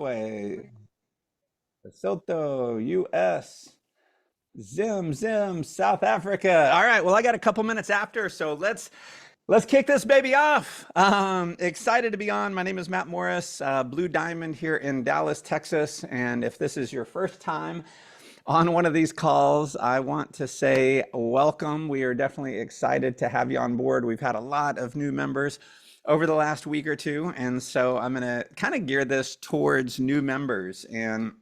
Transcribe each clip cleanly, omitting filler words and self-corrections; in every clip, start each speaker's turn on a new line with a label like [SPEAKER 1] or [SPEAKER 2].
[SPEAKER 1] Way, Lesotho, US, Zim, South Africa. All right, well, I got a couple minutes after, so let's kick this baby off. Excited to be on. My name is Matt Morris, Blue Diamond here in Dallas, Texas. And if this is your first time on one of these calls, I want to say welcome. We are definitely excited to have you on board. We've had a lot of new members over the last week or two, and so I'm going to kind of gear this towards new members. And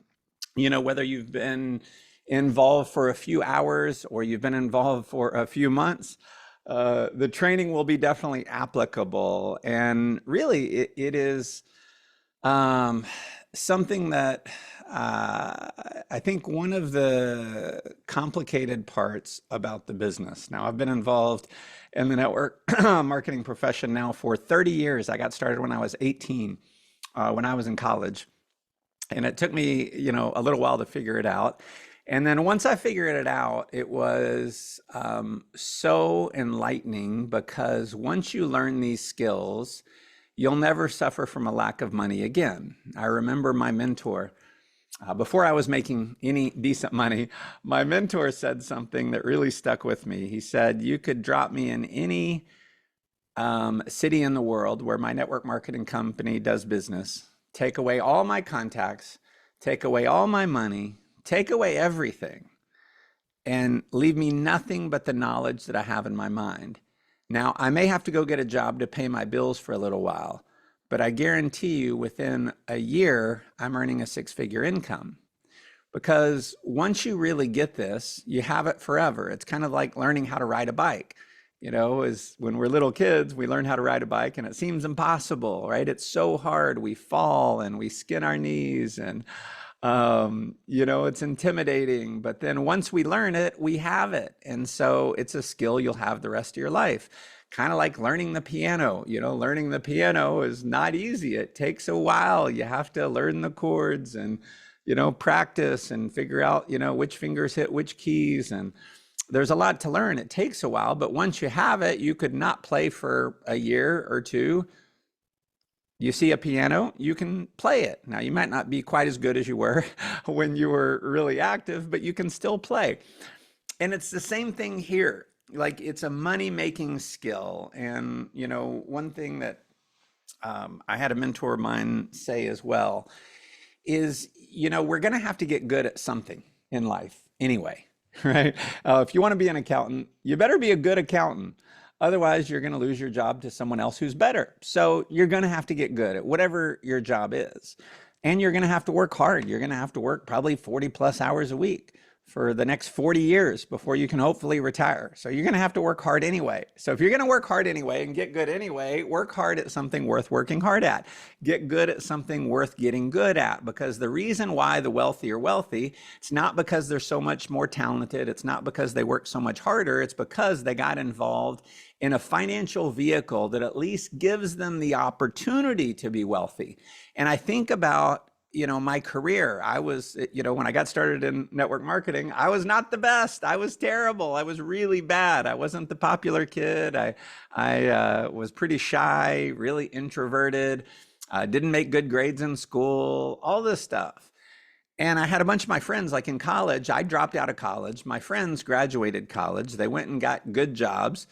[SPEAKER 1] whether you've been involved for a few hours or you've been involved for a few months, the training will be definitely applicable. And really, it is something that I think one of the complicated parts about the business. Now, I've been involved in the network marketing profession now for 30 years. I got started when I was 18, when I was in college. And it took me, a little while to figure it out. And then once I figured it out, it was so enlightening because once you learn these skills, you'll never suffer from a lack of money again. I remember my mentor, before I was making any decent money, my mentor said something that really stuck with me. He said, "You could drop me in any city in the world where my network marketing company does business, take away all my contacts, take away all my money, take away everything, and leave me nothing but the knowledge that I have in my mind. Now, I may have to go get a job to pay my bills for a little while, but I guarantee you within a year, I'm earning a six-figure income." Because once you really get this, you have it forever. It's kind of like learning how to ride a bike. As when we're little kids, we learn how to ride a bike and it seems impossible, right? It's so hard. We fall and we skin our knees and, it's intimidating. But then once we learn it, we have it. And so it's a skill you'll have the rest of your life. Kind of like learning the piano. Learning the piano is not easy. It takes a while. You have to learn the chords and, practice and figure out, which fingers hit which keys. And there's a lot to learn. It takes a while, but once you have it, you could not play for a year or two. You see a piano, you can play it. Now, you might not be quite as good as you were when you were really active, but you can still play. And it's the same thing here. Like, it's a money-making skill. And, one thing that I had a mentor of mine say as well is, we're going to have to get good at something in life anyway. Right? If you want to be an accountant, you better be a good accountant. Otherwise, you're going to lose your job to someone else who's better. So you're going to have to get good at whatever your job is. And you're going to have to work hard. You're going to have to work probably 40 plus hours a week for the next 40 years before you can hopefully retire. So you're going to have to work hard anyway. So if you're going to work hard anyway and get good anyway, work hard at something worth working hard at. Get good at something worth getting good at. Because the reason why the wealthy are wealthy, it's not because they're so much more talented. It's not because they work so much harder. It's because they got involved in a financial vehicle that at least gives them the opportunity to be wealthy. And I think about my career. I was, when I got started in network marketing, I was not the best. I was terrible. I was really bad. I wasn't the popular kid. I was pretty shy, really introverted, didn't make good grades in school, all this stuff. And I had a bunch of my friends, like in college, I dropped out of college. My friends graduated college. They went and got good jobs.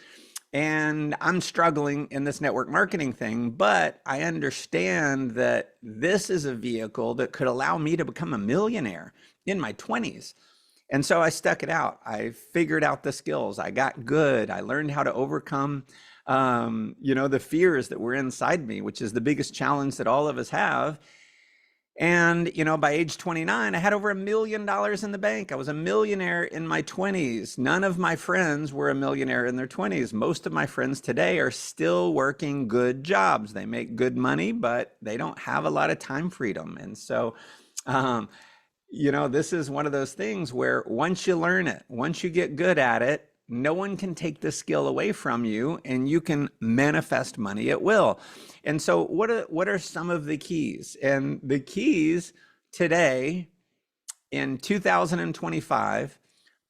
[SPEAKER 1] And I'm struggling in this network marketing thing, but I understand that this is a vehicle that could allow me to become a millionaire in my 20s. And so I stuck it out. I figured out the skills. I got good. I learned how to overcome, the fears that were inside me, which is the biggest challenge that all of us have. And, by age 29, I had over $1 million in the bank. I was a millionaire in my 20s. None of my friends were a millionaire in their 20s. Most of my friends today are still working good jobs. They make good money, but they don't have a lot of time freedom. And so, this is one of those things where once you learn it, once you get good at it, no one can take the skill away from you and you can manifest money at will. And so what are some of the keys? And the keys today in 2025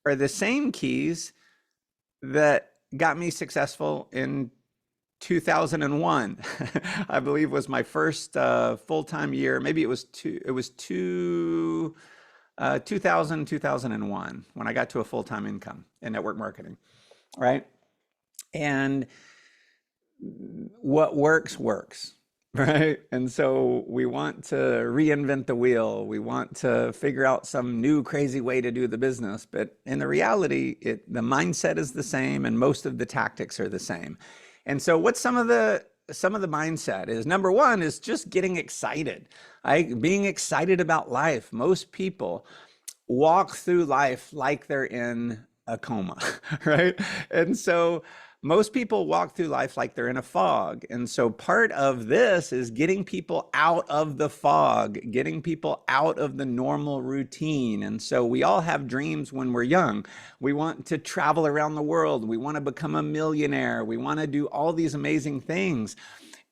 [SPEAKER 1] are the same keys that got me successful in 2001, I believe was my first full-time year. Maybe it was 2001 when I got to a full-time income in network marketing, right? And what works works, right? And so we want to reinvent the wheel. We want to figure out some new crazy way to do the business. But in the reality, the mindset is the same and most of the tactics are the same. And so what's some of the mindset is number one is just getting excited, right? Being excited about life. Most people walk through life like they're in a coma, right? And so most people walk through life like they're in a fog. And so part of this is getting people out of the fog, getting people out of the normal routine. And so we all have dreams when we're young. We want to travel around the world. We want to become a millionaire. We want to do all these amazing things.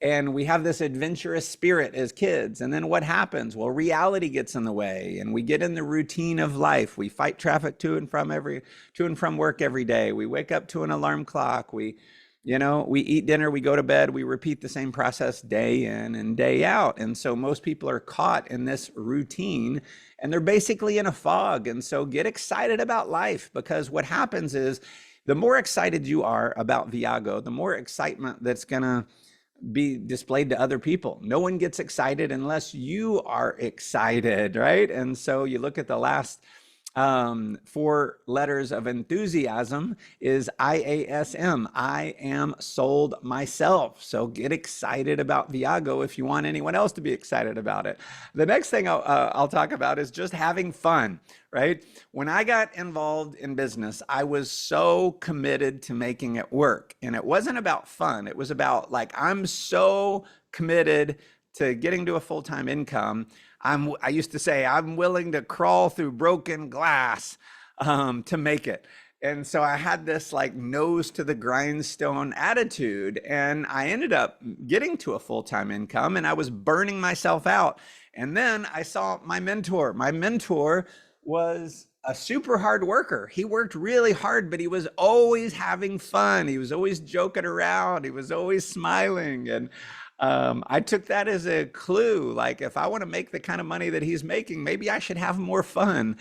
[SPEAKER 1] And we have this adventurous spirit as kids. And then what happens? Well, reality gets in the way and we get in the routine of life. We fight traffic to and from work every day. We wake up to an alarm clock. We eat dinner, we go to bed, we repeat the same process day in and day out. And so most people are caught in this routine and they're basically in a fog. And so get excited about life, because what happens is the more excited you are about Viago, the more excitement that's gonna be displayed to other people. No one gets excited unless you are excited, right? And so you look at the last four letters of enthusiasm is IASM. I am sold myself. So get excited about Viago if you want anyone else to be excited about it. The next thing I'll talk about is just having fun, right? When I got involved in business, I was so committed to making it work. And it wasn't about fun. It was about like, I'm so committed to getting to a full-time income. I used to say, I'm willing to crawl through broken glass to make it. And so I had this like nose to the grindstone attitude, and I ended up getting to a full-time income and I was burning myself out. And then I saw my mentor. My mentor was a super hard worker. He worked really hard, but he was always having fun. He was always joking around. He was always smiling. And I took that as a clue. Like, if I want to make the kind of money that he's making, maybe I should have more fun.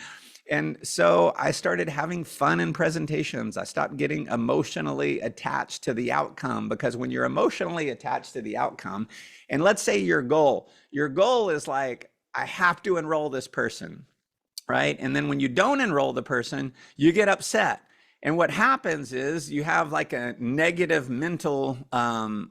[SPEAKER 1] And so I started having fun in presentations. I stopped getting emotionally attached to the outcome, because when you're emotionally attached to the outcome, and let's say your goal is like, I have to enroll this person, right? And then when you don't enroll the person, you get upset. And what happens is you have like a negative mental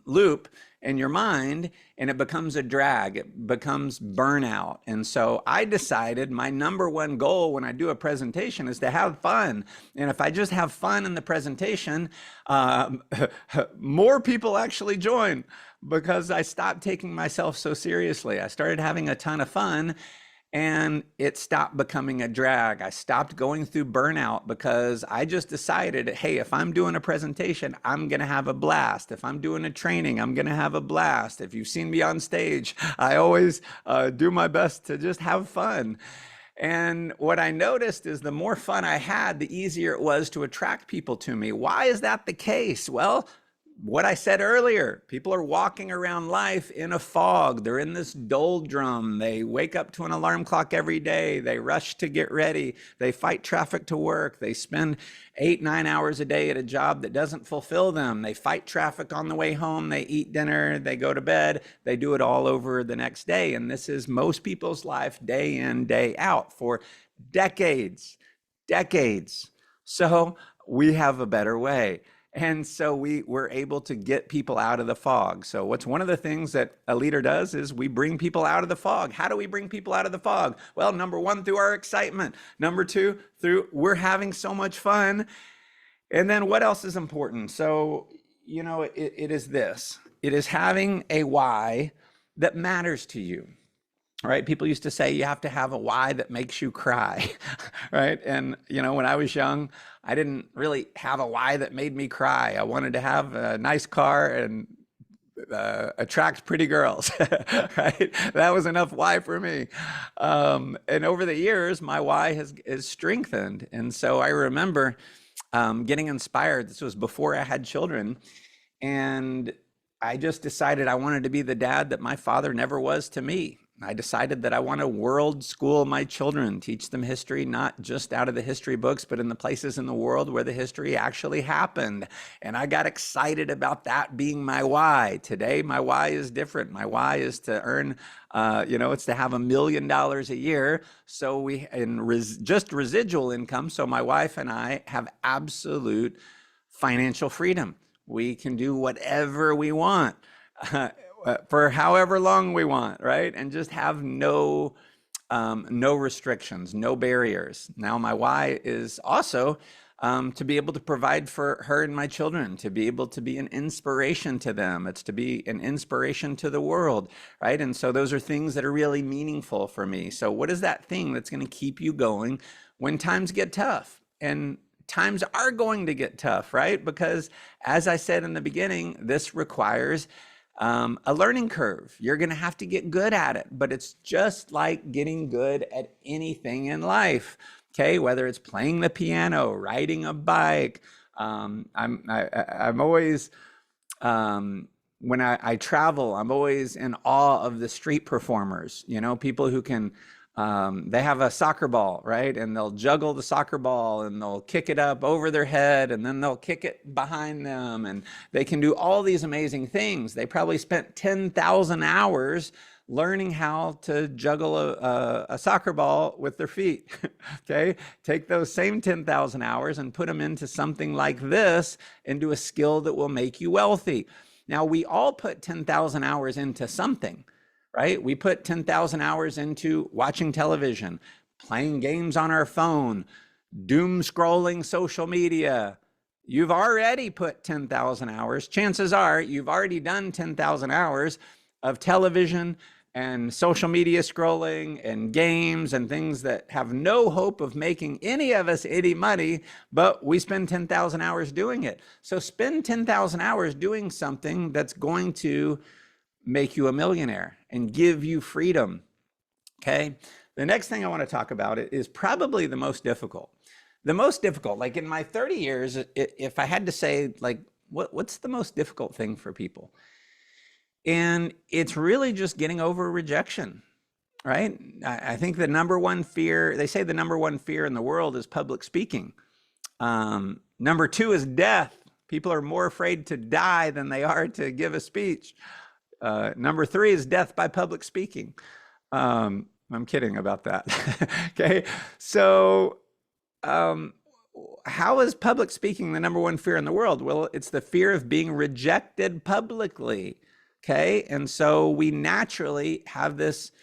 [SPEAKER 1] loop in your mind, and it becomes a drag. It becomes burnout. And so I decided my number one goal when I do a presentation is to have fun. And if I just have fun in the presentation, more people actually join, because I stopped taking myself so seriously. I started having a ton of fun, and it stopped becoming a drag. I stopped going through burnout, because I just decided, hey, if I'm doing a presentation, I'm gonna have a blast. If I'm doing a training, I'm gonna have a blast. If you've seen me on stage, I always do my best to just have fun. And what I noticed is the more fun I had, the easier it was to attract people to me. Why is that the case? Well, what I said earlier, people are walking around life in a fog. They're in this doldrum. They wake up to an alarm clock every day. They rush to get ready. They fight traffic to work. They spend 8-9 hours a day at a job that doesn't fulfill them. They fight traffic on the way home. They eat dinner. They go to bed. They do it all over the next day. And this is most people's life, day in, day out, for decades. So we have a better way. And so we were able to get people out of the fog. So what's one of the things that a leader does is we bring people out of the fog. How do we bring people out of the fog? Well, number one, through our excitement. Number two, through we're having so much fun. And then what else is important? So, it is this. It is having a why that matters to you. Right? People used to say you have to have a why that makes you cry, right? And, when I was young, I didn't really have a why that made me cry. I wanted to have a nice car and attract pretty girls, right? That was enough why for me. And over the years, my why has strengthened. And so I remember getting inspired. This was before I had children. And I just decided I wanted to be the dad that my father never was to me. I decided that I want to world school my children, teach them history, not just out of the history books, but in the places in the world where the history actually happened. And I got excited about that being my why. Today, my why is different. My why is to earn, it's to have $1 million a year. So just residual income. So my wife and I have absolute financial freedom. We can do whatever we want for however long we want, right? And just have no restrictions, no barriers. Now, my why is also to be able to provide for her and my children, to be able to be an inspiration to them. It's to be an inspiration to the world, right? And so those are things that are really meaningful for me. So what is that thing that's going to keep you going when times get tough? And times are going to get tough, right? Because as I said in the beginning, this requires a learning curve. You're going to have to get good at it, but it's just like getting good at anything in life. Okay, whether it's playing the piano, riding a bike. I'm always when I travel, I'm always in awe of the street performers. You know, people who can. They have a soccer ball, right? And they'll juggle the soccer ball and they'll kick it up over their head and then they'll kick it behind them. And they can do all these amazing things. They probably spent 10,000 hours learning how to juggle a soccer ball with their feet. Okay, take those same 10,000 hours and put them into something like this, into a skill that will make you wealthy. Now, we all put 10,000 hours into something. Right? We put 10,000 hours into watching television, playing games on our phone, doom scrolling social media. You've already put 10,000 hours. Chances are you've already done 10,000 hours of television and social media scrolling and games and things that have no hope of making any of us any money, but we spend 10,000 hours doing it. So spend 10,000 hours doing something that's going to make you a millionaire and give you freedom. Okay. The next thing I want to talk about is probably the most difficult. The most difficult, like in my 30 years, if I had to say, like, what's the most difficult thing for people? And it's really just getting over rejection, right? I think the number one fear, they say the number one fear in the world is public speaking. Number two is death. People are more afraid to die than they are to give a speech. Number three is death by public speaking. I'm kidding about that. Okay. So, how is public speaking the number one fear in the world? Well, it's the fear of being rejected publicly. Okay. And so we naturally have this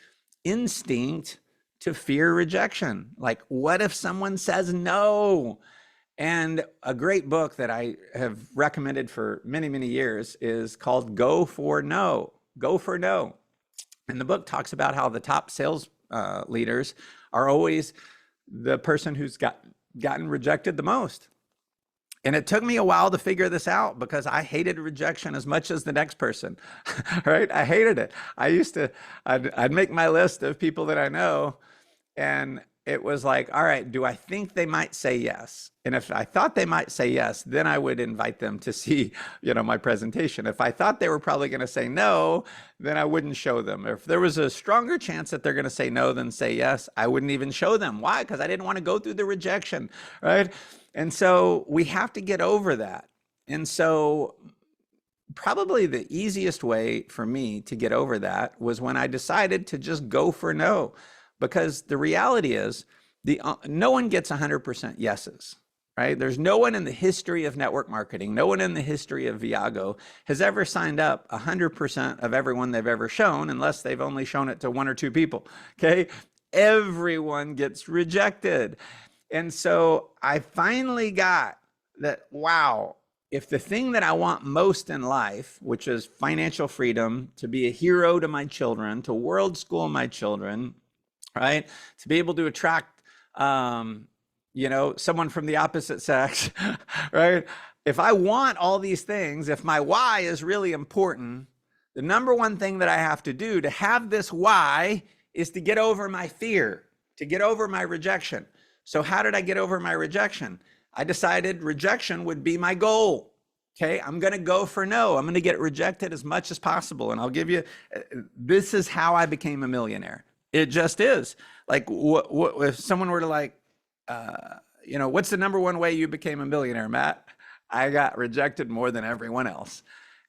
[SPEAKER 1] instinct to fear rejection. Like, what if someone says no? And a great book that I have recommended for many, many years is called Go for No. Go for No. And the book talks about how the top sales leaders are always the person who's gotten rejected the most. And it took me a while to figure this out because I hated rejection as much as the next person, right? I hated it. I'd make my list of people that I know, and it was like, all right, do I think they might say yes? And if I thought they might say yes, then I would invite them to see, my presentation. If I thought they were probably going to say no, then I wouldn't show them. If there was a stronger chance that they're going to say no than say yes, I wouldn't even show them. Why? Because I didn't want to go through the rejection, right? And so we have to get over that. And so probably the easiest way for me to get over that was when I decided to just go for no. Because the reality is, no one gets 100% yeses, right? There's no one in the history of network marketing, no one in the history of Viago has ever signed up 100% of everyone they've ever shown, unless they've only shown it to one or two people, okay? Everyone gets rejected. And so I finally got that, wow, if the thing that I want most in life, which is financial freedom, to be a hero to my children, to world school my children, right? To be able to attract, someone from the opposite sex, right? If I want all these things, if my why is really important, the number one thing that I have to do to have this why is to get over my fear, to get over my rejection. So how did I get over my rejection? I decided rejection would be my goal. Okay, I'm going to go for no. I'm going to get rejected as much as possible. And I'll give you, this is how I became a millionaire. It just is. Like, if someone were to like, what's the number one way you became a millionaire, Matt? I got rejected more than everyone else.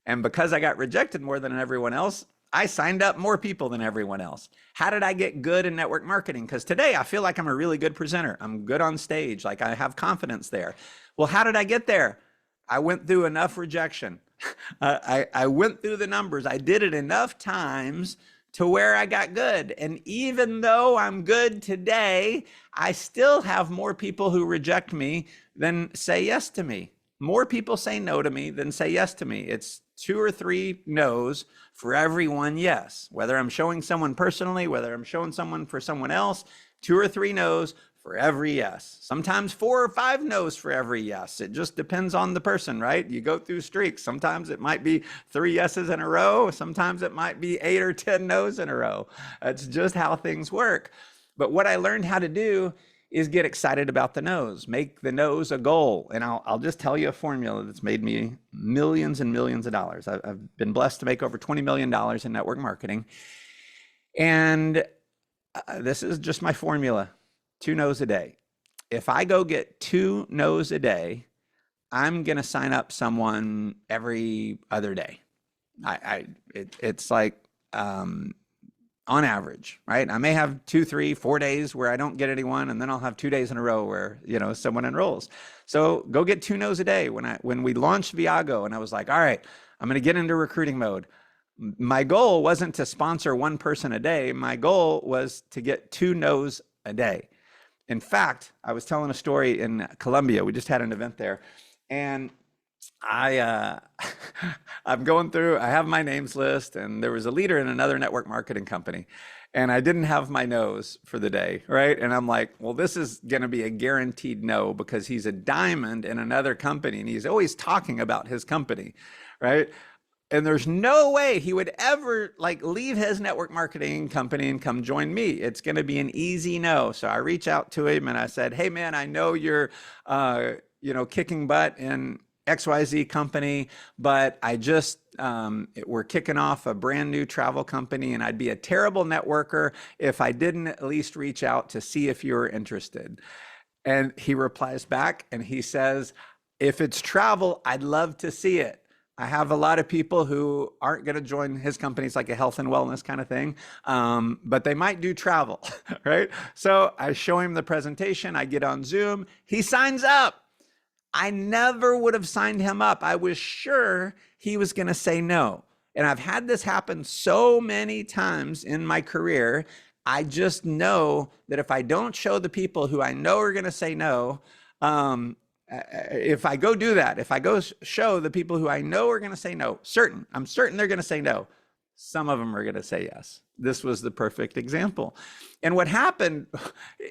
[SPEAKER 1] And because I got rejected more than everyone else, I signed up more people than everyone else. How did I get good in network marketing? Because today I feel like I'm a really good presenter. I'm good on stage. Like I have confidence there. Well, how did I get there? I went through enough rejection. I went through the numbers. I did it enough times to where I got good. And even though I'm good today, I still have more people who reject me than say yes to me. More people say no to me than say yes to me. It's 2 or 3 no's for every one yes. Whether I'm showing someone personally, whether I'm showing someone for someone else, 2 or 3 no's for every yes. Sometimes 4 or 5 no's for every yes. It just depends on the person, right? You go through streaks. Sometimes it might be 3 yeses in a row. Sometimes it might be 8 or 10 no's in a row. That's just how things work. But what I learned how to do is get excited about the no's, make the no's a goal. And I'll just tell you a formula that's made me millions and millions of dollars. I've been blessed to make over $20 million in network marketing. And this is just my formula, 2 no's a day. If I go get 2 no's a day, I'm going to sign up someone every other day. It's like, on average, right? I may have 2, 3, 4 days where I don't get anyone, and then I'll have 2 days in a row where, someone enrolls. So go get 2 no's a day. When we launched Viago and I was like, all right, I'm going to get into recruiting mode. My goal wasn't to sponsor 1 person a day. My goal was to get 2 no's a day. In fact, I was telling a story in Colombia. We just had an event there, and I'm going through, I have my names list, and there was a leader in another network marketing company, and I didn't have my no's for the day, right? And I'm like, well, this is going to be a guaranteed no because he's a diamond in another company, and he's always talking about his company, right? And there's no way he would ever leave his network marketing company and come join me. It's going to be an easy no. So I reach out to him and I said, hey man, I know you're, kicking butt in XYZ company, but I just, we're kicking off a brand new travel company, and I'd be a terrible networker if I didn't at least reach out to see if you were interested. And he replies back and he says, if it's travel, I'd love to see it. I have a lot of people who aren't going to join his company. It's like a health and wellness kind of thing, but they might do travel, right? So I show him the presentation. I get on Zoom. He signs up. I never would have signed him up. I was sure he was going to say no. And I've had this happen so many times in my career. I just know that if I don't show the people who I know are going to say no, if I go do that, if I go show the people who I know are going to say no, I'm certain they're going to say no. Some of them are going to say yes. This was the perfect example. And what happened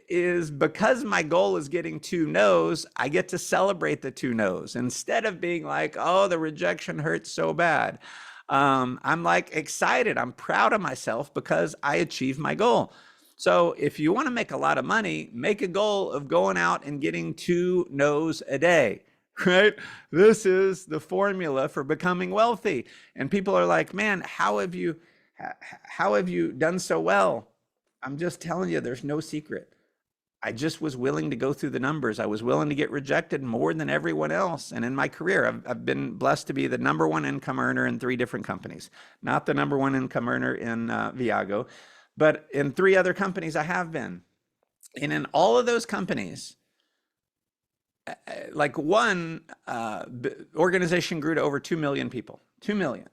[SPEAKER 1] is because my goal is getting 2 no's, I get to celebrate the 2 no's instead of being like, oh, the rejection hurts so bad. I'm excited. I'm proud of myself because I achieved my goal. So if you want to make a lot of money, make a goal of going out and getting 2 no's a day. Right? This is the formula for becoming wealthy. And people are like, man, how have you done so well? I'm just telling you, there's no secret. I just was willing to go through the numbers. I was willing to get rejected more than everyone else. And in my career, I've been blessed to be the #1 income earner in 3 different companies, not the #1 income earner in Viago, but in 3 other companies I have been. And in all of those companies, one organization grew to over 2 million people, 2 million.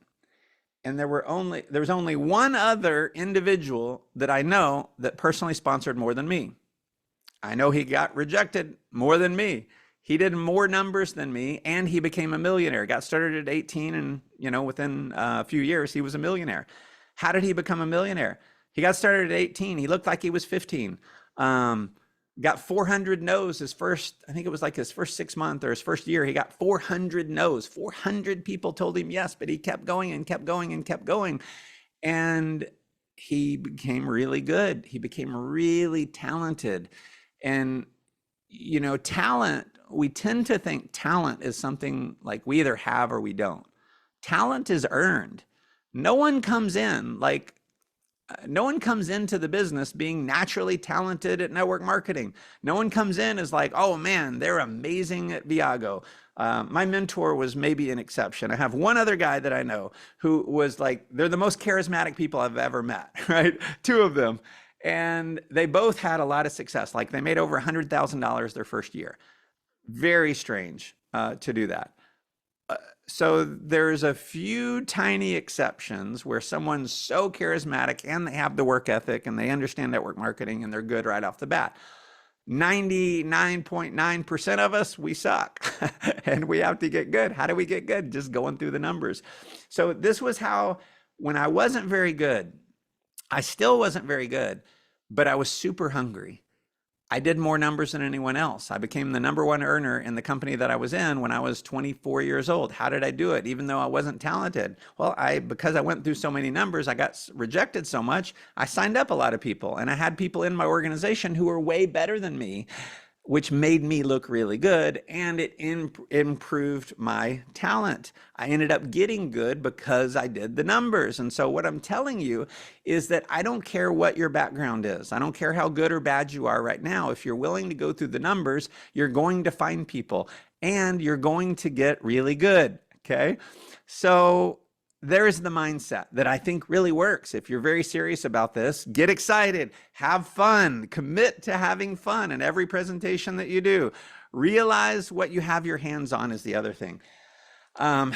[SPEAKER 1] And there was only 1 other individual that I know that personally sponsored more than me. I know he got rejected more than me. He did more numbers than me, and he became a millionaire. Got started at 18, and within a few years, he was a millionaire. How did he become a millionaire? He got started at 18. He looked like he was 15. Got 400 no's his first, I think it was his first 6 months or his first year. He got 400 no's. 400 people told him yes, but he kept going and kept going and kept going. And he became really good. He became really talented. And talent, we tend to think talent is something like we either have or we don't. Talent is earned. No one comes in like no one comes into the business being naturally talented at network marketing. No one comes in as like, oh man, they're amazing at Viago. My mentor was maybe an exception. I have one other guy that I know who was like, they're the most charismatic people I've ever met, right? Two of them. And they both had a lot of success. Like they made over $100,000 their first year. Very strange to do that. So there's a few tiny exceptions where someone's so charismatic and they have the work ethic and they understand network marketing and they're good right off the bat. 99.9% of us, we suck and we have to get good. How do we get good? Just going through the numbers. So this was how, when I wasn't very good, I still wasn't very good, but I was super hungry. I did more numbers than anyone else. I became the number one earner in the company that I was in when I was 24 years old. How did I do it? Even though I wasn't talented. Well, because I went through so many numbers, I got rejected so much, I signed up a lot of people and I had people in my organization who were way better than me, which made me look really good, and it improved my talent. I ended up getting good because I did the numbers. And so what I'm telling you is that I don't care what your background is. I don't care how good or bad you are right now. If you're willing to go through the numbers, you're going to find people and you're going to get really good, okay? So there's the mindset that I think really works. If you're very serious about this, get excited, have fun, commit to having fun in every presentation that you do. Realize what you have your hands on is the other thing. I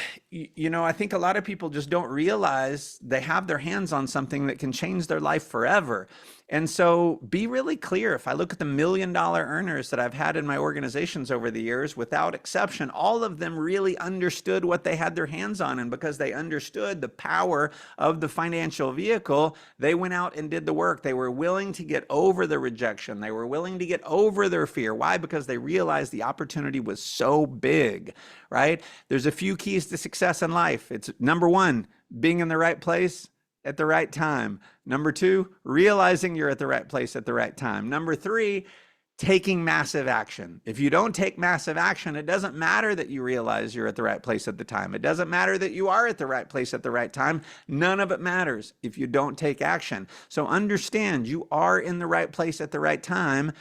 [SPEAKER 1] think a lot of people just don't realize they have their hands on something that can change their life forever. And so be really clear. If I look at the $1 million earners that I've had in my organizations over the years, without exception, all of them really understood what they had their hands on. And because they understood the power of the financial vehicle, they went out and did the work. They were willing to get over the rejection. They were willing to get over their fear. Why? Because they realized the opportunity was so big, right? There's a few keys to success in life. It's number one, being in the right place at the right time. Number two, realizing you're at the right place at the right time. Number three, taking massive action. If you don't take massive action, it doesn't matter that you realize you're at the right place at the time. It doesn't matter that you are at the right place at the right time. None of it matters if you don't take action. So understand you are in the right place at the right time.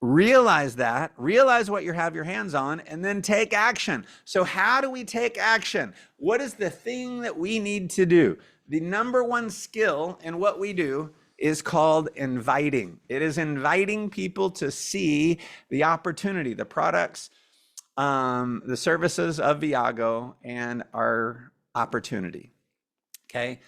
[SPEAKER 1] Realize that, realize what you have your hands on, and then take action. So how do we take action? What is the thing that we need to do? The number one skill in what we do is called inviting. It is inviting people to see the opportunity, the products, the services of Viago and our opportunity, okay?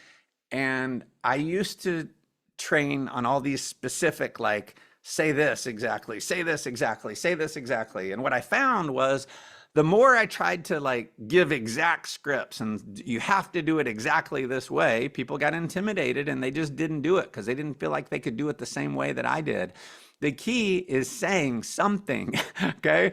[SPEAKER 1] And I used to train on all these specific, like, say this exactly, say this exactly, say this exactly. And what I found was the more I tried to like give exact scripts and you have to do it exactly this way, people got intimidated and they just didn't do it because they didn't feel like they could do it the same way that I did. The key is saying something, okay?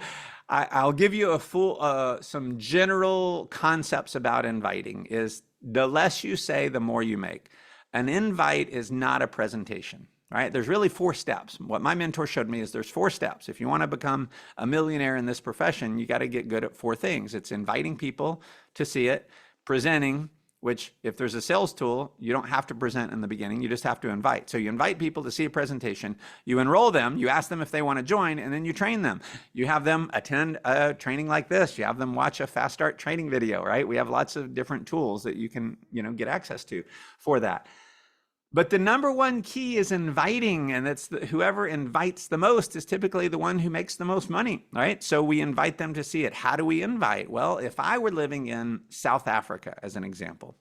[SPEAKER 1] I'll give you a full, some general concepts about inviting is the less you say, the more you make. An invite is not a presentation. Right? There's really 4 steps. What my mentor showed me is there's 4 steps. If you want to become a millionaire in this profession, you got to get good at 4 things. It's inviting people to see it, presenting, which if there's a sales tool, you don't have to present in the beginning, you just have to invite. So you invite people to see a presentation, you enroll them, you ask them if they want to join, and then you train them. You have them attend a training like this, you have them watch a fast start training video, right? We have lots of different tools that you can, get access to for that. But the number one key is inviting, and it's whoever invites the most is typically the one who makes the most money, right? So we invite them to see it. How do we invite? Well, if I were living in South Africa, as an example,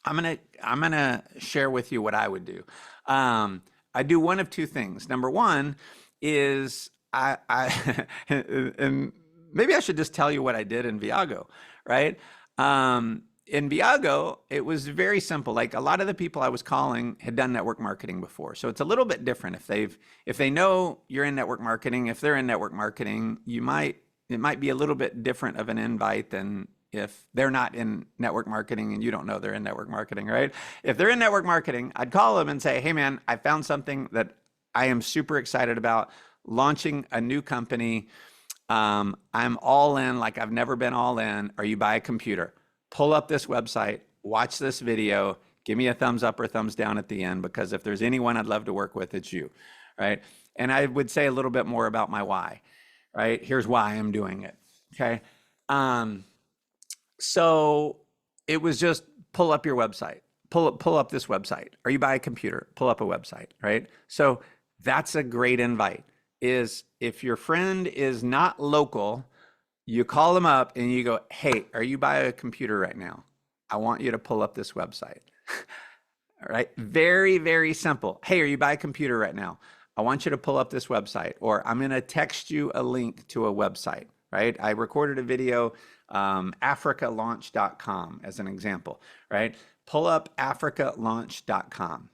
[SPEAKER 1] I'm gonna share with you what I would do. I do one of 2 things. Number one is and maybe I should just tell you what I did in Viago, right? In Viago, it was very simple. Like a lot of the people I was calling had done network marketing before. So it's a little bit different. If they know you're in network marketing, if they're in network marketing, it might be a little bit different of an invite than if they're not in network marketing and you don't know they're in network marketing, right? If they're in network marketing, I'd call them and say, hey man, I found something that I am super excited about. launching a new company. I'm all in like I've never been all in. Or you buy a computer. Pull up this website, watch this video, give me a thumbs up or thumbs down at the end, because if there's anyone I'd love to work with, it's you, right? And I would say a little bit more about my why, right? Here's why I'm doing it, okay? So it was just pull up your website, pull up this website, or you buy a computer, pull up a website, right? So that's a great invite. Is if your friend is not local, you call them up and you go, hey, are you buying a computer right now? I want you to pull up this website. All right. Very, very simple. Hey, are you buying a computer right now? I want you to pull up this website, or I'm going to text you a link to a website, right? I recorded a video, africalaunch.com as an example, right? Pull up africalaunch.com.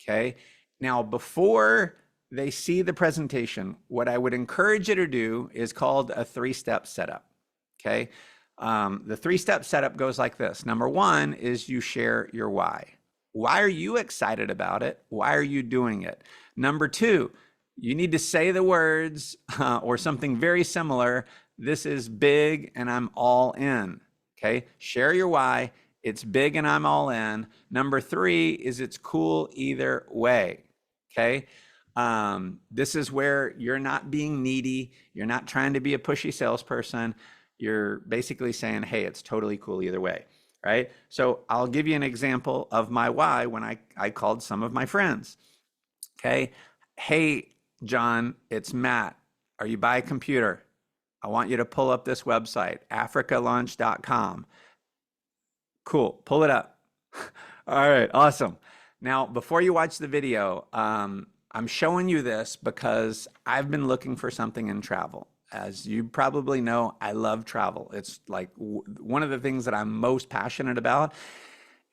[SPEAKER 1] Okay. Now, before they see the presentation, what I would encourage you to do is called a 3-step setup. Okay. The 3-step setup goes like this. Number one is you share your why. Why are you excited about it? Why are you doing it? Number two, you need to say the words or something very similar. This is big and I'm all in. Okay. Share your why. It's big and I'm all in. Number three is it's cool either way. Okay. This is where you're not being needy. You're not trying to be a pushy salesperson. You're basically saying, hey, it's totally cool either way, right? So I'll give you an example of my why when I called some of my friends. Okay. Hey, John, it's Matt. Are you by a computer? I want you to pull up this website, africalaunch.com. Cool. Pull it up. All right. Awesome. Now, before you watch the video, I'm showing you this because I've been looking for something in travel. As you probably know, I love travel. It's like one of the things that I'm most passionate about.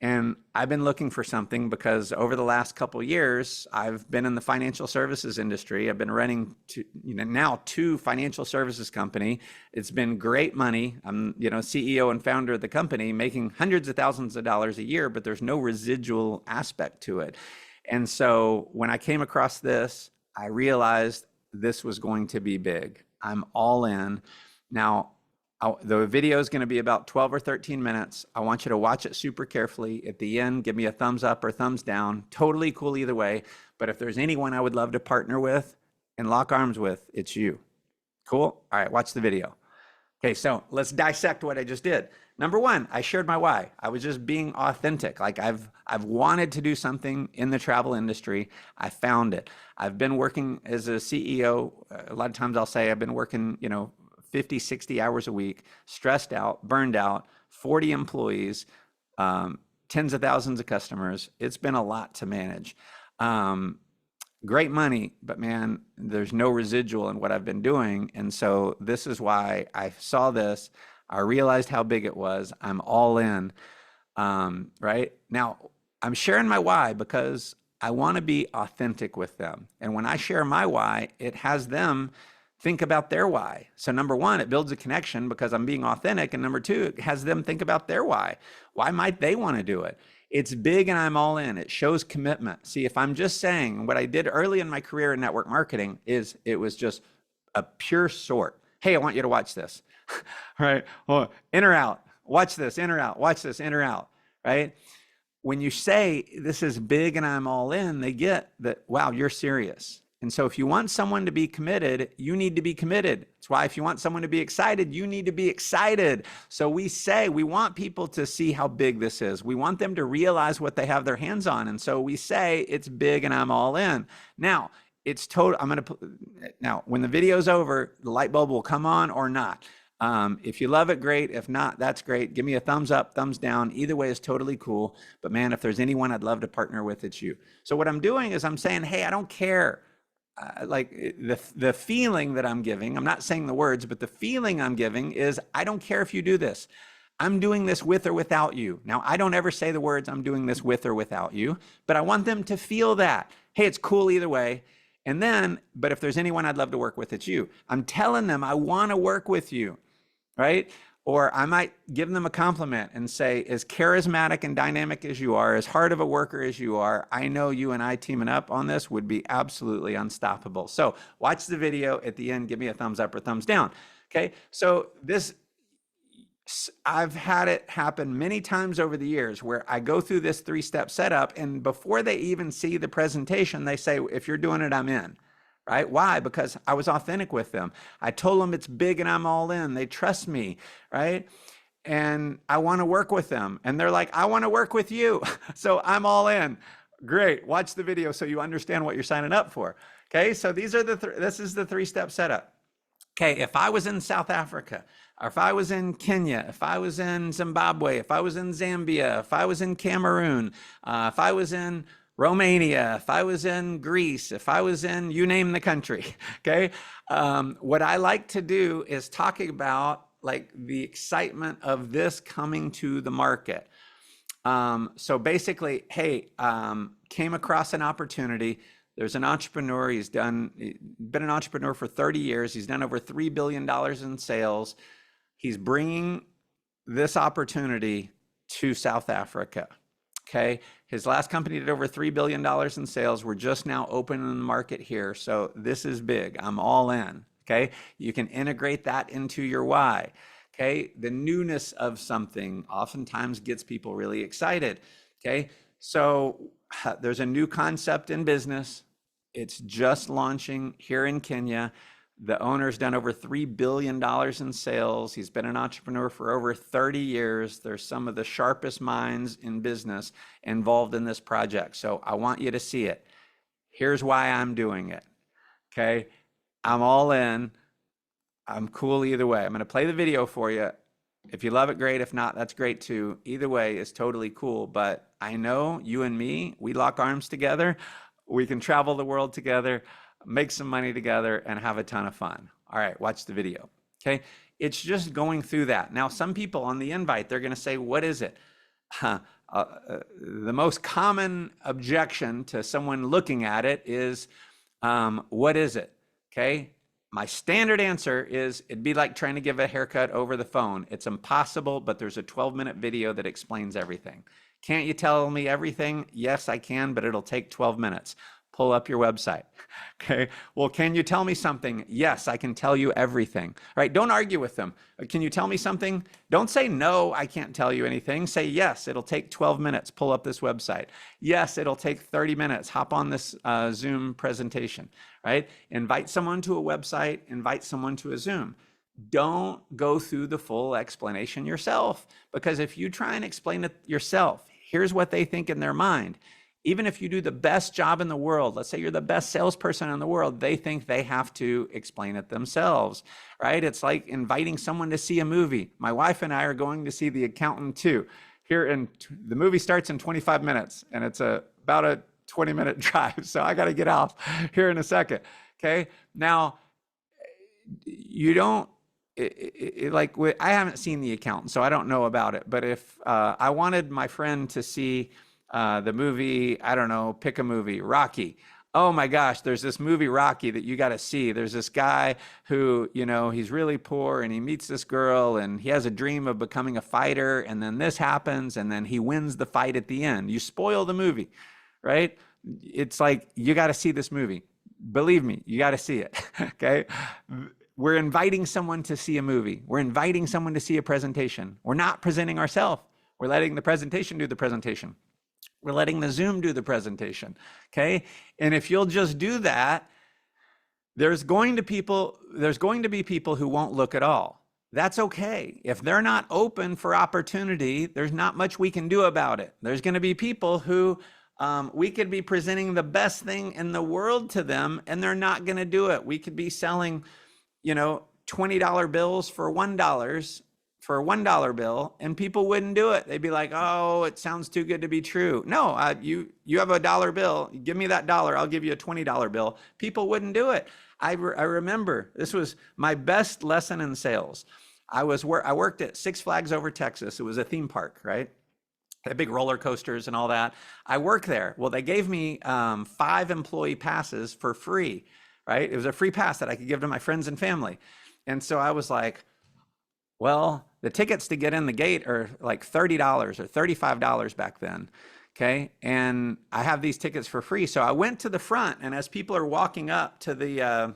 [SPEAKER 1] And I've been looking for something because over the last couple of years, I've been in the financial services industry. I've been running now 2 financial services company. It's been great money. I'm CEO and founder of the company, making hundreds of thousands of dollars a year, but there's no residual aspect to it. And so when I came across this, I realized this was going to be big. I'm all in. Now, the video is going to be about 12 or 13 minutes. I want you to watch it super carefully. At the end, give me a thumbs up or thumbs down. Totally cool either way. But if there's anyone I would love to partner with and lock arms with, it's you. Cool? All right, watch the video. Okay, so let's dissect what I just did. Number one, I shared my why. I was just being authentic. Like I've wanted to do something in the travel industry. I found it. I've been working as a CEO. A lot of times I'll say I've been working, 50, 60 hours a week, stressed out, burned out, 40 employees, tens of thousands of customers. It's been a lot to manage. Great money, but man, there's no residual in what I've been doing. And so this is why I saw this. I realized how big it was. I'm all in, right? Now, I'm sharing my why because I want to be authentic with them. And when I share my why, it has them think about their why. So number one, it builds a connection because I'm being authentic. And number two, it has them think about their why. Why might they want to do it? It's big and I'm all in. It shows commitment. See, if I'm just saying what I did early in my career in network marketing is it was just a pure sort. Hey, I want you to watch this, right? Well, in or out, watch this, in or out, watch this, in or out, right? When you say this is big and I'm all in, they get that, wow, you're serious. And so if you want someone to be committed, you need to be committed. That's why if you want someone to be excited, you need to be excited. So we say we want people to see how big this is. We want them to realize what they have their hands on. And so we say it's big and I'm all in. Now, it's total. Now, when the video's over, the light bulb will come on or not. If you love it, great. If not, that's great. Give me a thumbs up, thumbs down. Either way is totally cool. But man, if there's anyone I'd love to partner with, it's you. So what I'm doing is I'm saying, hey, I don't care. Like the feeling that I'm giving, I'm not saying the words, but the feeling I'm giving is, I don't care if you do this. I'm doing this with or without you. Now, I don't ever say the words, I'm doing this with or without you, but I want them to feel that. Hey, it's cool either way. And then, but if there's anyone I'd love to work with, it's you. I'm telling them I want to work with you, right? Or I might give them a compliment and say, as charismatic and dynamic as you are, as hard of a worker as you are, I know you and I teaming up on this would be absolutely unstoppable. So watch the video at the end, give me a thumbs up or thumbs down. Okay, so this, I've had it happen many times over the years where I go through this 3-step setup, and before they even see the presentation, they say, if you're doing it, I'm in. Right? Why? Because I was authentic with them. I told them it's big and I'm all in. They trust me, right? And I want to work with them. And they're like, I want to work with you. So I'm all in. Great. Watch the video so you understand what you're signing up for. Okay. So these are this is the 3-step setup. Okay, if I was in South Africa, or if I was in Kenya, if I was in Zimbabwe, if I was in Zambia, if I was in Cameroon, if I was in Romania, if I was in Greece, if I was in, you name the country, okay? What I like to do is talking about like the excitement of this coming to the market. So basically, hey, came across an opportunity. There's an entrepreneur, he's been an entrepreneur for 30 years. He's done over $3 billion in sales. He's bringing this opportunity to South Africa. Okay. His last company did over $3 billion in sales. We're just now opening the market here. So this is big. I'm all in. Okay. You can integrate that into your why. Okay. The newness of something oftentimes gets people really excited. Okay. So there's a new concept in business. It's just launching here in Kenya. The owner's done over $3 billion in sales. He's been an entrepreneur for over 30 years. There's some of the sharpest minds in business involved in this project. So I want you to see it. Here's why I'm doing it. Okay. I'm all in. I'm cool either way. I'm going to play the video for you. If you love it, great. If not, that's great too. Either way is totally cool. But I know you and me, we lock arms together. We can travel the world together, make some money together, and have a ton of fun. All right, watch the video. Okay, it's just going through that. Now, some people on the invite, they're going to say, what is it? The most common objection to someone looking at it is, what is it? Okay, my standard answer is, it'd be like trying to give a haircut over the phone. It's impossible, but there's a 12-minute video that explains everything. Can't you tell me everything? Yes, I can, but it'll take 12 minutes. Pull up your website. Okay. Well, can you tell me something? Yes, I can tell you everything. All right. Don't argue with them. Can you tell me something? Don't say, no, I can't tell you anything. Say, yes, it'll take 12 minutes. Pull up this website. Yes, it'll take 30 minutes. Hop on this Zoom presentation, right? Invite someone to a website, invite someone to a Zoom. Don't go through the full explanation yourself, because if you try and explain it yourself, here's what they think in their mind. Even if you do the best job in the world, let's say you're the best salesperson in the world, they think they have to explain it themselves, right? It's like inviting someone to see a movie. My wife and I are going to see The Accountant 2. The movie starts in 25 minutes and it's about a 20-minute drive. So I got to get off here in a second. Okay. Now, you don't, I haven't seen The Accountant, so I don't know about it. But if I wanted my friend to see the movie, I don't know, pick a movie, Rocky. Oh my gosh, there's this movie Rocky that you got to see. There's this guy who, he's really poor and he meets this girl and he has a dream of becoming a fighter. And then this happens and then he wins the fight at the end. You spoil the movie, right? It's like, you got to see this movie. Believe me, you got to see it. Okay. We're inviting someone to see a movie. We're inviting someone to see a presentation. We're not presenting ourselves. We're letting the presentation do the presentation. We're letting the Zoom do the presentation. Okay. And if you'll just do that, there's going to be people who won't look at all. That's okay. If they're not open for opportunity, there's not much we can do about it. There's going to be people who we could be presenting the best thing in the world to them and they're not going to do it. We could be selling, $20 bills for $1 bill, and people wouldn't do it. They'd be like, oh, it sounds too good to be true. No, you have a $1 bill. Give me that dollar. I'll give you a $20 bill. People wouldn't do it. I remember this was my best lesson in sales. I worked at Six Flags over Texas. It was a theme park, right? They had big roller coasters and all that. I worked there. Well, they gave me 5 employee passes for free, right? It was a free pass that I could give to my friends and family. And so I was like, Well, the tickets to get in the gate are like $30 or $35 back then. Okay. And I have these tickets for free. So I went to the front, and as people are walking up to the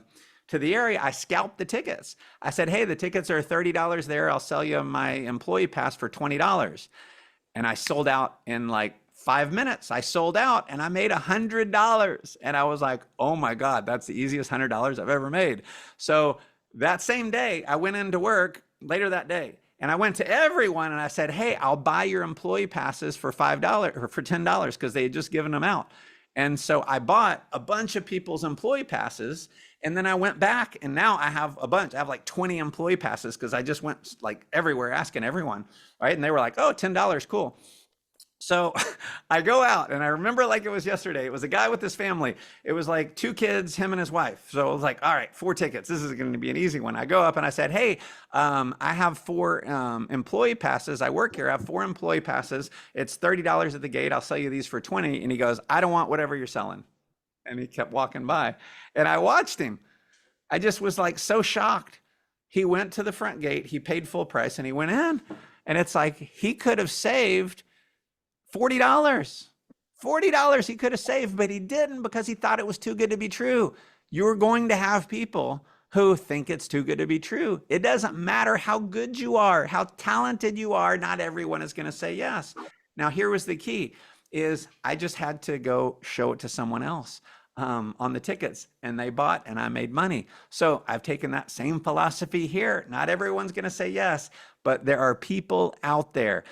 [SPEAKER 1] area, I scalped the tickets. I said, hey, the tickets are $30 there. I'll sell you my employee pass for $20. And I sold out in like 5 minutes. I sold out and I made $100. And I was like, oh my God, that's the easiest $100 I've ever made. So that same day, I went into work later that day, and I went to everyone and I said, hey, I'll buy your employee passes for $5 or for $10 because they had just given them out. And so I bought a bunch of people's employee passes, and then I went back, and now I have a bunch. I have like 20 employee passes because I just went like everywhere asking everyone, right? And they were like, oh, $10, cool. So I go out, and I remember like it was yesterday. It was a guy with his family. It was like two kids, him and his wife. So it was like, all right, 4 tickets. This is going to be an easy one. I go up and I said, hey, I have 4 employee passes. I work here. I have 4 employee passes. It's $30 at the gate. I'll sell you these for 20. And he goes, I don't want whatever you're selling. And he kept walking by, and I watched him. I just was like so shocked. He went to the front gate. He paid full price, and he went in. And it's like he could have saved $40. $40 he could have saved, but he didn't because he thought it was too good to be true. You're going to have people who think it's too good to be true. It doesn't matter how good you are, how talented you are. Not everyone is going to say yes. Now, here was the key is I just had to go show it to someone else on the tickets, and they bought, and I made money. So I've taken that same philosophy here. Not everyone's going to say yes, but there are people out there.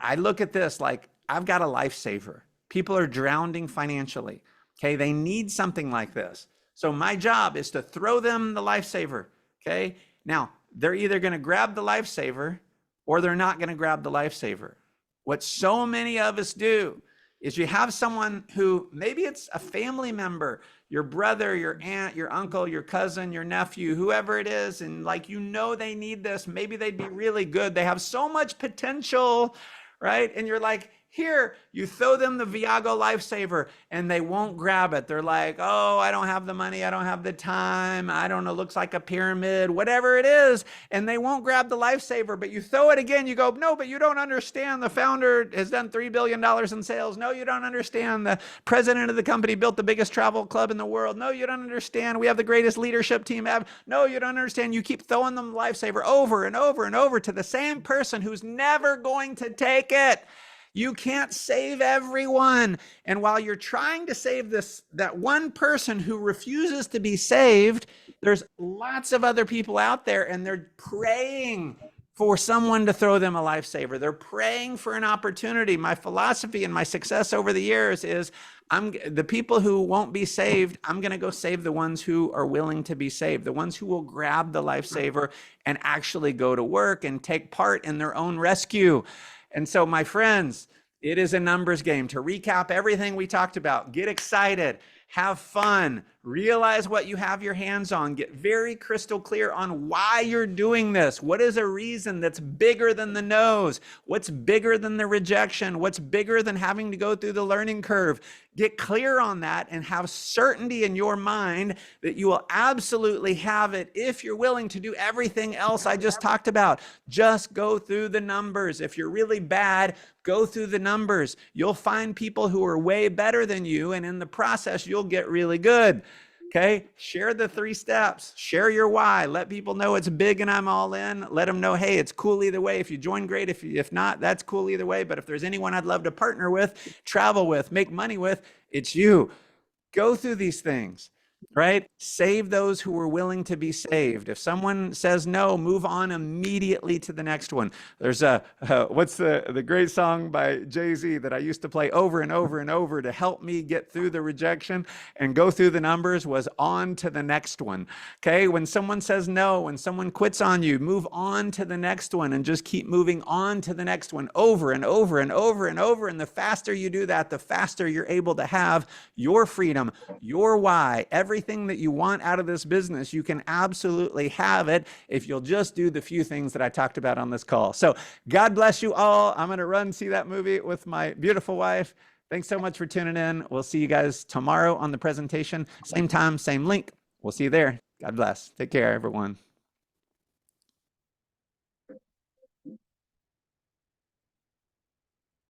[SPEAKER 1] I look at this like I've got a lifesaver. People are drowning financially. Okay. They need something like this. So my job is to throw them the lifesaver. Okay. Now they're either going to grab the lifesaver or they're not going to grab the lifesaver. What so many of us do is you have someone who maybe it's a family member, your brother, your aunt, your uncle, your cousin, your nephew, whoever it is. And like, you know, they need this. Maybe they'd be really good. They have so much potential, right? And you're like, here, you throw them the Viago lifesaver and they won't grab it. They're like, oh, I don't have the money. I don't have the time. I don't know. Looks like a pyramid, whatever it is. And they won't grab the lifesaver, but you throw it again. You go, no, but you don't understand. The founder has done $3 billion in sales. No, you don't understand. The president of the company built the biggest travel club in the world. No, you don't understand. We have the greatest leadership team ever. No, you don't understand. You keep throwing them the lifesaver over and over and over to the same person who's never going to take it. You can't save everyone. And while you're trying to save that one person who refuses to be saved, there's lots of other people out there, and they're praying for someone to throw them a lifesaver. They're praying for an opportunity. My philosophy and my success over the years is the people who won't be saved, I'm going to go save the ones who are willing to be saved, the ones who will grab the lifesaver and actually go to work and take part in their own rescue. And so, my friends, it is a numbers game. To recap everything we talked about, get excited, have fun, realize what you have your hands on, get very crystal clear on why you're doing this. What is a reason that's bigger than the no's? What's bigger than the rejection? What's bigger than having to go through the learning curve? Get clear on that and have certainty in your mind that you will absolutely have it if you're willing to do everything else I just talked about. Just go through the numbers. If you're really bad, go through the numbers. You'll find people who are way better than you, and in the process, you'll get really good. Okay, share the 3 steps, share your why, let people know it's big and I'm all in. Let them know, hey, it's cool either way. If you join, great. If not, that's cool either way. But if there's anyone I'd love to partner with, travel with, make money with, it's you. Go through these things, right? Save those who are willing to be saved. If someone says no, move on immediately to the next one. There's what's the great song by Jay-Z that I used to play over and over and over to help me get through the rejection and go through the numbers was on to the next one. Okay. When someone says no, when someone quits on you, move on to the next one and just keep moving on to the next one over and over and over and over. And the faster you do that, the faster you're able to have your freedom, your why, everything that you want out of this business. You can absolutely have it if you'll just do the few things that I talked about on this call. So God bless you all. I'm going to run see that movie with my beautiful wife. Thanks so much for tuning in. We'll see you guys tomorrow on the presentation. Same time, same link. We'll see you there. God bless. Take care, everyone.